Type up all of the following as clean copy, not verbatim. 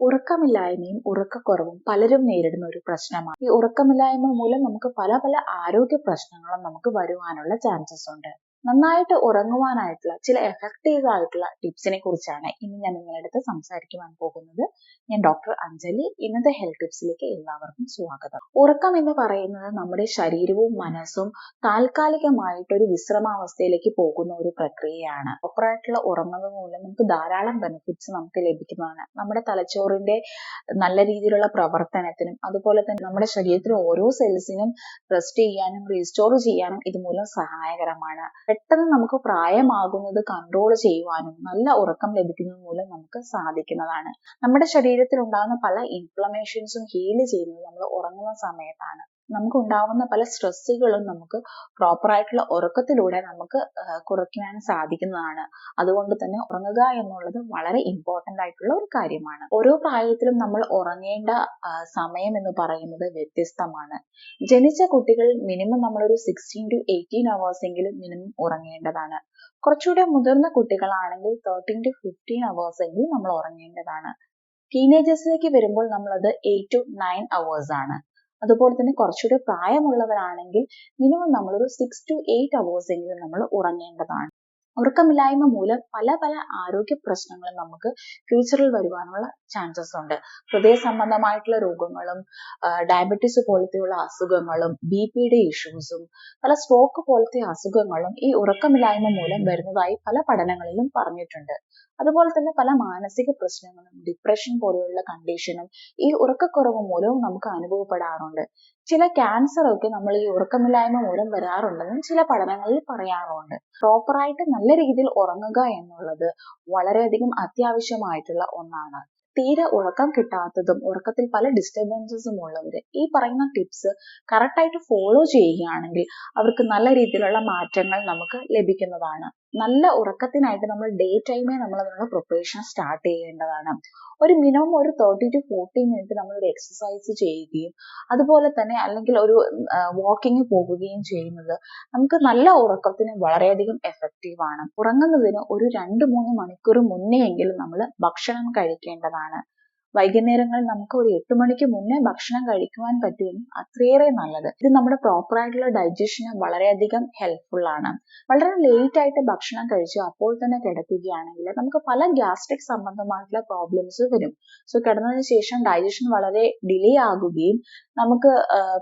ഉറക്കമില്ലായ്മയും ഉറക്കക്കുറവും പലരും നേരിടുന്ന ഒരു പ്രശ്നമാണ്. ഈ ഉറക്കമില്ലായ്മ മൂലം നമുക്ക് പല പല ആരോഗ്യ പ്രശ്നങ്ങളും നമുക്ക് വരുവാനുള്ള ചാൻസസ് ഉണ്ട്. നന്നായിട്ട് ഉറങ്ങുവാനായിട്ടുള്ള ചില എഫക്റ്റീവ് ആയിട്ടുള്ള ടിപ്സിനെ കുറിച്ചാണ് ഇന്ന് ഞാൻ നിങ്ങളുടെ അടുത്ത് സംസാരിക്കുവാൻ പോകുന്നത്. ഞാൻ ഡോക്ടർ അഞ്ജലി. ഇന്നത്തെ ഹെൽത്ത് ടിപ്സിലേക്ക് എല്ലാവർക്കും സ്വാഗതം. ഉറക്കം എന്ന് പറയുന്നത് നമ്മുടെ ശരീരവും മനസ്സും താൽക്കാലികമായിട്ടൊരു വിശ്രമാവസ്ഥയിലേക്ക് പോകുന്ന ഒരു പ്രക്രിയയാണ്. പ്രോപ്പറായിട്ടുള്ള ഉറങ്ങുന്നത് മൂലം നമുക്ക് ധാരാളം ബെനിഫിറ്റ്സ് നമുക്ക് ലഭിക്കുന്നതാണ്. നമ്മുടെ തലച്ചോറിന്റെ നല്ല രീതിയിലുള്ള പ്രവർത്തനത്തിനും അതുപോലെ തന്നെ നമ്മുടെ ശരീരത്തിലെ ഓരോ സെൽസിനും റെസ്റ്റ് ചെയ്യാനും റീസ്റ്റോർ ചെയ്യാനും ഇതുമൂലം സഹായകരമാണ്. പെട്ടെന്ന് നമുക്ക് പ്രായമാകുന്നത് കൺട്രോൾ ചെയ്യുവാനും നല്ല ഉറക്കം ലഭിക്കുന്നത് മൂലം നമുക്ക് സാധിക്കുന്നതാണ്. നമ്മുടെ ശരീരത്തിൽ ഉണ്ടാകുന്ന പല ഇൻഫ്ലമേഷൻസും ഹീൽ ചെയ്യുന്നത് നമ്മൾ ഉറങ്ങുന്ന സമയത്താണ്. നമുക്ക് ഉണ്ടാവുന്ന പല സ്ട്രെസ്സുകളും നമുക്ക് പ്രോപ്പർ ആയിട്ടുള്ള ഉറക്കത്തിലൂടെ നമുക്ക് കുറയ്ക്കുവാൻ സാധിക്കുന്നതാണ്. അതുകൊണ്ട് തന്നെ ഉറങ്ങുക എന്നുള്ളത് വളരെ ഇമ്പോർട്ടന്റ് ആയിട്ടുള്ള ഒരു കാര്യമാണ്. ഓരോ പ്രായത്തിലും നമ്മൾ ഉറങ്ങേണ്ട സമയം എന്ന് പറയുന്നത് വ്യത്യസ്തമാണ്. ജനിച്ച കുട്ടികൾ മിനിമം നമ്മളൊരു 16 to 18 hours എങ്കിലും മിനിമം ഉറങ്ങേണ്ടതാണ്. കുറച്ചുകൂടെ മുതിർന്ന കുട്ടികളാണെങ്കിൽ 13 to 15 hours എങ്കിലും നമ്മൾ ഉറങ്ങേണ്ടതാണ്. ടീനേജേഴ്സിലേക്ക് വരുമ്പോൾ നമ്മളത് 8 to 9 hours ആണ്. അതുപോലെ തന്നെ കുറച്ചുകൂടി പ്രായമുള്ളവരാണെങ്കിൽ മിനിമം നമ്മളൊരു 6 to 8 hours എങ്കിലും നമ്മൾ ഉറങ്ങേണ്ടതാണ്. ഉറക്കമില്ലായ്മ മൂലം പല പല ആരോഗ്യ പ്രശ്നങ്ങളും നമുക്ക് ഫ്യൂച്ചറിൽ വരുവാനുള്ള ചാൻസസ് ഉണ്ട്. ഹൃദയ സംബന്ധമായിട്ടുള്ള രോഗങ്ങളും ഡയബറ്റീസ് പോലത്തെയുള്ള അസുഖങ്ങളും ബിപിയുടെ ഇഷ്യൂസും പല സ്ട്രോക്ക് പോലത്തെ അസുഖങ്ങളും ഈ ഉറക്കമില്ലായ്മ മൂലം വരുന്നതായി പല പഠനങ്ങളിലും പറഞ്ഞിട്ടുണ്ട്. അതുപോലെ തന്നെ പല മാനസിക പ്രശ്നങ്ങളും ഡിപ്രഷൻ പോലെയുള്ള കണ്ടീഷനും ഈ ഉറക്കക്കുറവ് മൂലവും നമുക്ക് അനുഭവപ്പെടാറുണ്ട്. ചില ക്യാൻസർ ഒക്കെ നമ്മൾ ഈ ഉറക്കമില്ലായ്മ മൂലം വരാറുണ്ടെന്നും ചില പഠനങ്ങളിൽ പറയാറുണ്ട്. പ്രോപ്പറായിട്ട് നല്ല രീതിയിൽ ഉറങ്ങുക എന്നുള്ളത് വളരെയധികം അത്യാവശ്യമായിട്ടുള്ള ഒന്നാണ്. തീരെ ഉറക്കം കിട്ടാത്തതും ഉറക്കത്തിൽ പല ഡിസ്റ്റർബൻസസും ഉള്ളവര് ഈ പറയുന്ന ടിപ്സ് കറക്റ്റായിട്ട് ഫോളോ ചെയ്യുകയാണെങ്കിൽ അവർക്ക് നല്ല രീതിയിലുള്ള മാറ്റങ്ങൾ നമുക്ക് ലഭിക്കുന്നതാണ്. നല്ല ഉറക്കത്തിനായിട്ട് നമ്മൾ ഡേ ടൈമേ നമ്മൾ അതിനുള്ള പ്രിപ്പറേഷൻ സ്റ്റാർട്ട് ചെയ്യേണ്ടതാണ്. ഒരു മിനിമം ഒരു 30 to 40 മിനിറ്റ് നമ്മൾ ഒരു എക്സസൈസ് ചെയ്യുകയും അതുപോലെ തന്നെ അല്ലെങ്കിൽ ഒരു വാക്കിംഗ് പോകുകയും ചെയ്യുന്നത് നമുക്ക് നല്ല ഉറക്കത്തിന് വളരെയധികം എഫക്റ്റീവ് ആണ്. ഉറങ്ങുന്നതിന് ഒരു 2-3 മണിക്കൂർ മുന്നേ എങ്കിലും നമ്മൾ ഭക്ഷണം കഴിക്കേണ്ടതാണ്. വൈകുന്നേരങ്ങളിൽ നമുക്ക് ഒരു 8 മണിക്ക് മുന്നേ ഭക്ഷണം കഴിക്കുവാൻ പറ്റുമെങ്കിൽ അത്രയേറെ നല്ലത്. ഇത് നമ്മുടെ പ്രോപ്പർ ആയിട്ടുള്ള ഡൈജഷന് വളരെയധികം ഹെൽപ്ഫുൾ ആണ്. വളരെ ലേറ്റ് ആയിട്ട് ഭക്ഷണം കഴിച്ച് അപ്പോൾ തന്നെ കിടക്കുകയാണെങ്കിൽ നമുക്ക് പല ഗ്യാസ്ട്രിക് സംബന്ധമായിട്ടുള്ള പ്രോബ്ലംസ് വരും. സോ കിടന്നതിന് ശേഷം ഡൈജഷൻ വളരെ ഡിലേ ആകുകയും നമുക്ക്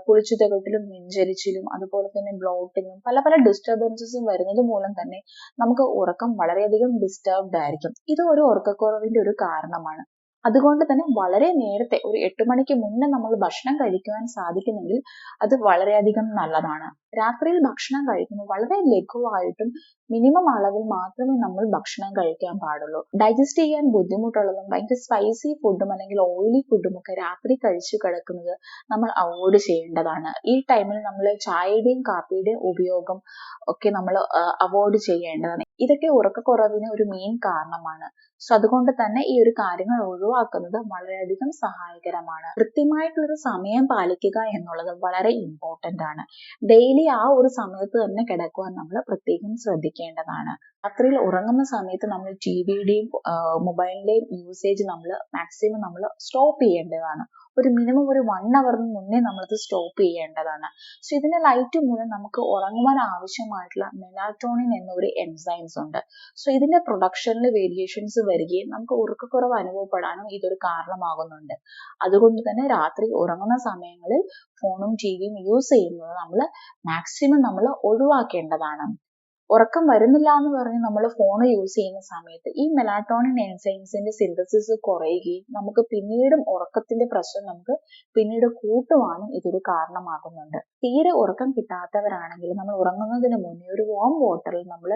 പുളിച്ചു തകട്ടിലും നെഞ്ചരിച്ചിലും അതുപോലെ തന്നെ ബ്ലോട്ടിങ്ങും പല പല ഡിസ്റ്റർബൻസസും വരുന്നത് മൂലം തന്നെ നമുക്ക് ഉറക്കം വളരെയധികം ഡിസ്റ്റർബ്ഡ് ആയിരിക്കും. ഇത് ഒരു ഉറക്കക്കുറവിന്റെ ഒരു കാരണമാണ്. അതുകൊണ്ട് തന്നെ വളരെ നേരത്തെ ഒരു 8 മണിക്ക് മുന്നേ നമ്മൾ ഭക്ഷണം കഴിക്കുവാൻ സാധിക്കുമെങ്കിൽ അത് വളരെയധികം നല്ലതാണ്. രാത്രിയിൽ ഭക്ഷണം കഴിക്കുമ്പോൾ വളരെ ലഘുവായിട്ടും മിനിമം അളവിൽ മാത്രമേ നമ്മൾ ഭക്ഷണം കഴിക്കാൻ പാടുള്ളൂ. ഡൈജസ്റ്റ് ചെയ്യാൻ ബുദ്ധിമുട്ടുള്ളതും ഭയങ്കര സ്പൈസി ഫുഡും അല്ലെങ്കിൽ ഓയിലി ഫുഡും ഒക്കെ രാത്രി കഴിച്ചു കിടക്കുന്നത് നമ്മൾ അവോയ്ഡ് ചെയ്യേണ്ടതാണ്. ഈ ടൈമിൽ നമ്മൾ ചായയുടെയും കാപ്പിയുടെയും ഉപയോഗം ഒക്കെ നമ്മൾ അവോയ്ഡ് ചെയ്യേണ്ടതാണ്. ഇതൊക്കെ ഉറക്കക്കുറവിന് ഒരു മെയിൻ കാരണമാണ്. സോ അതുകൊണ്ട് തന്നെ ഈ ഒരു കാര്യങ്ങൾ ഒഴിവാക്കുന്നത് വളരെയധികം സഹായകരമാണ്. കൃത്യമായിട്ടുള്ളൊരു സമയം പാലിക്കുക എന്നുള്ളത് വളരെ ഇമ്പോർട്ടന്റ് ആണ്. ഡെയിലി ആ ഒരു സമയത്ത് തന്നെ കിടക്കുവാൻ നമ്മൾ പ്രത്യേകം ശ്രദ്ധിക്കേണ്ടതാണ്. രാത്രിയിൽ ഉറങ്ങുന്ന സമയത്ത് നമ്മൾ ടിവിയുടെയും മൊബൈലിന്റെയും യൂസേജ് നമ്മൾ മാക്സിമം നമ്മൾ സ്റ്റോപ്പ് ചെയ്യേണ്ടതാണ്. ഒരു മിനിമം ഒരു 1 hour മുന്നേ നമ്മളത് സ്റ്റോപ്പ് ചെയ്യേണ്ടതാണ്. സോ ഇതിന്റെ ലൈറ്റ് മൂലം നമുക്ക് ഉറങ്ങുവാൻ ആവശ്യമായിട്ടുള്ള മെലാറ്റോണിൻ എന്നൊരു എൻസൈംസ് ഉണ്ട്. സോ ഇതിന്റെ പ്രൊഡക്ഷനിൽ വേരിയേഷൻസ് വരികയും നമുക്ക് ഉറക്കക്കുറവ് അനുഭവപ്പെടാനും ഇതൊരു കാരണമാകുന്നുണ്ട്. അതുകൊണ്ട് തന്നെ രാത്രി ഉറങ്ങുന്ന സമയങ്ങളിൽ ഫോണും ടിവിയും യൂസ് ചെയ്യുന്നത് നമ്മൾ മാക്സിമം നമ്മൾ ഒഴിവാക്കേണ്ടതാണ്. ഉറക്കം വരുന്നില്ല എന്ന് പറഞ്ഞ് നമ്മൾ ഫോൺ യൂസ് ചെയ്യുന്ന സമയത്ത് ഈ മെലാറ്റോണിൻ എൻസൈംസിന്റെ സിന്തസിസ് കുറയുകയും നമുക്ക് പിന്നീടും ഉറക്കത്തിന്റെ പ്രശ്നം നമുക്ക് പിന്നീട് കൂട്ടുവാനും ഇതൊരു കാരണമാകുന്നുണ്ട്. തീരെ ഉറക്കം കിട്ടാത്തവരാണെങ്കിൽ നമ്മൾ ഉറങ്ങുന്നതിന് മുന്നേ ഒരു വാം വാട്ടറിൽ നമ്മൾ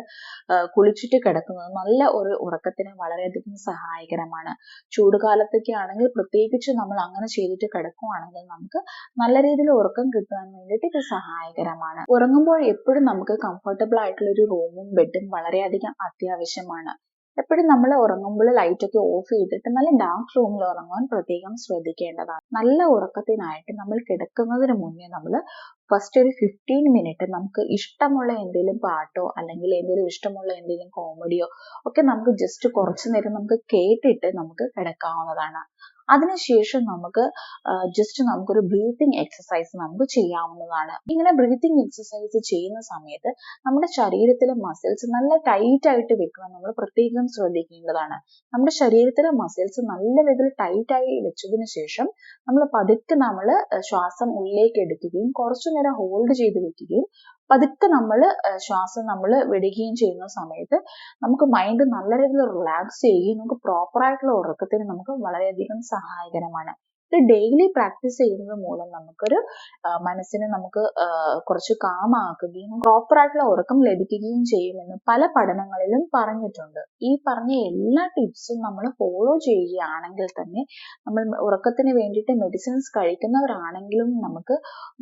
കുളിച്ചിട്ട് കിടക്കുന്നത് നല്ല ഒരു ഉറക്കത്തിന് വളരെയധികം സഹായകരമാണ്. ചൂടുകാലത്തൊക്കെ ആണെങ്കിൽ പ്രത്യേകിച്ച് നമ്മൾ അങ്ങനെ ചെയ്തിട്ട് കിടക്കുകയാണെങ്കിൽ നമുക്ക് നല്ല രീതിയിൽ ഉറക്കം കിട്ടാൻ വേണ്ടിയിട്ട് ഇത് സഹായകരമാണ്. ഉറങ്ങുമ്പോൾ എപ്പോഴും നമുക്ക് കംഫർട്ടബിൾ ആയിട്ടുള്ള ഒരു റൂമും ബെഡും വളരെയധികം അത്യാവശ്യമാണ്. എപ്പോഴും നമ്മൾ ഉറങ്ങുമ്പോൾ ലൈറ്റ് ഒക്കെ ഓഫ് ചെയ്തിട്ട് നല്ല ഡാർക്ക് റൂമിൽ ഉറങ്ങാൻ പ്രത്യേകം ശ്രദ്ധിക്കേണ്ടതാണ്. നല്ല ഉറക്കത്തിനായിട്ട് നമ്മൾ കിടക്കുന്നതിന് മുന്നേ നമ്മൾ ഫസ്റ്റ് ഒരു 15 മിനിറ്റ് നമുക്ക് ഇഷ്ടമുള്ള എന്തെങ്കിലും പാട്ടോ അല്ലെങ്കിൽ എന്തെങ്കിലും ഇഷ്ടമുള്ള എന്തെങ്കിലും കോമഡിയോ ഒക്കെ നമുക്ക് ജസ്റ്റ് കുറച്ചു നേരം നമുക്ക് കേട്ടിട്ട് നമുക്ക് കിടക്കാവുന്നതാണ്. അതിനുശേഷം നമുക്ക് ജസ്റ്റ് നമുക്കൊരു ബ്രീത്തിങ് എക്സസൈസ് നമുക്ക് ചെയ്യാവുന്നതാണ്. ഇങ്ങനെ ബ്രീത്തിങ് എക്സസൈസ് ചെയ്യുന്ന സമയത്ത് നമ്മുടെ ശരീരത്തിലെ മസിൽസ് നല്ല ടൈറ്റ് ആയിട്ട് വെക്കാൻ നമ്മൾ പ്രത്യേകം ശ്രദ്ധിക്കേണ്ടതാണ്. നമ്മുടെ ശരീരത്തിലെ മസിൽസ് നല്ല രീതിയിൽ ടൈറ്റ് ആയി വെച്ചതിന് ശേഷം നമ്മൾ പതുക്കെ ശ്വാസം ഉള്ളിലേക്ക് എടുക്കുകയും കുറച്ചു നേരം ഹോൾഡ് ചെയ്ത് വെക്കുകയും പതുക്കെ ശ്വാസം വിടുകയും ചെയ്യുന്ന സമയത്ത് നമുക്ക് മൈൻഡ് നല്ല രീതിയിൽ റിലാക്സ് ചെയ്യുകയും നമുക്ക് പ്രോപ്പർ ആയിട്ടുള്ള ഉറക്കത്തിന് നമുക്ക് വളരെയധികം സഹായകരമാണ്. ഇത് ഡെയിലി പ്രാക്ടീസ് ചെയ്യുന്നത് മൂലം നമുക്കൊരു മനസ്സിനെ നമുക്ക് കുറച്ച് കാമാക്കുകയും പ്രോപ്പർ ആയിട്ടുള്ള ഉറക്കം ലഭിക്കുകയും ചെയ്യുമെന്ന് പല പഠനങ്ങളിലും പറഞ്ഞിട്ടുണ്ട്. ഈ പറഞ്ഞ എല്ലാ ടിപ്സും നമ്മൾ ഫോളോ ചെയ്യുകയാണെങ്കിൽ തന്നെ നമ്മൾ ഉറക്കത്തിന് വേണ്ടിയിട്ട് മെഡിസിൻസ് കഴിക്കുന്നവരാണെങ്കിലും നമുക്ക്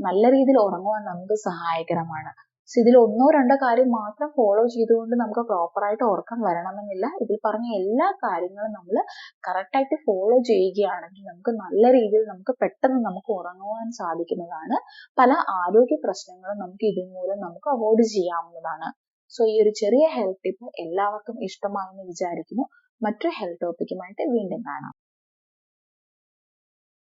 നല്ല രീതിയിൽ ഉറങ്ങുവാൻ നമുക്ക് സഹായകരമാണ്. ഇതിൽ ഒന്നോ രണ്ടോ കാര്യം മാത്രം ഫോളോ ചെയ്തുകൊണ്ട് നമുക്ക് പ്രോപ്പർ ആയിട്ട് ഉറക്കം വരണമെന്നില്ല. ഇതിൽ പറഞ്ഞ എല്ലാ കാര്യങ്ങളും നമ്മൾ കറക്റ്റ് ആയിട്ട് ഫോളോ ചെയ്യുകയാണെങ്കിൽ നമുക്ക് നല്ല രീതിയിൽ പെട്ടെന്ന് നമുക്ക് ഉറങ്ങുവാൻ സാധിക്കുന്നതാണ്. പല ആരോഗ്യ പ്രശ്നങ്ങളും നമുക്ക് ഇതുമൂലം നമുക്ക് അവോയ്ഡ് ചെയ്യാവുന്നതാണ്. സോ ഈ ഒരു ചെറിയ ഹെൽത്ത് ടിപ്പ് എല്ലാവർക്കും ഇഷ്ടമായെന്ന് വിചാരിക്കുന്നു. മറ്റൊരു ഹെൽത്ത് ടോപ്പിക്കുമായിട്ട് വീണ്ടും കാണാം.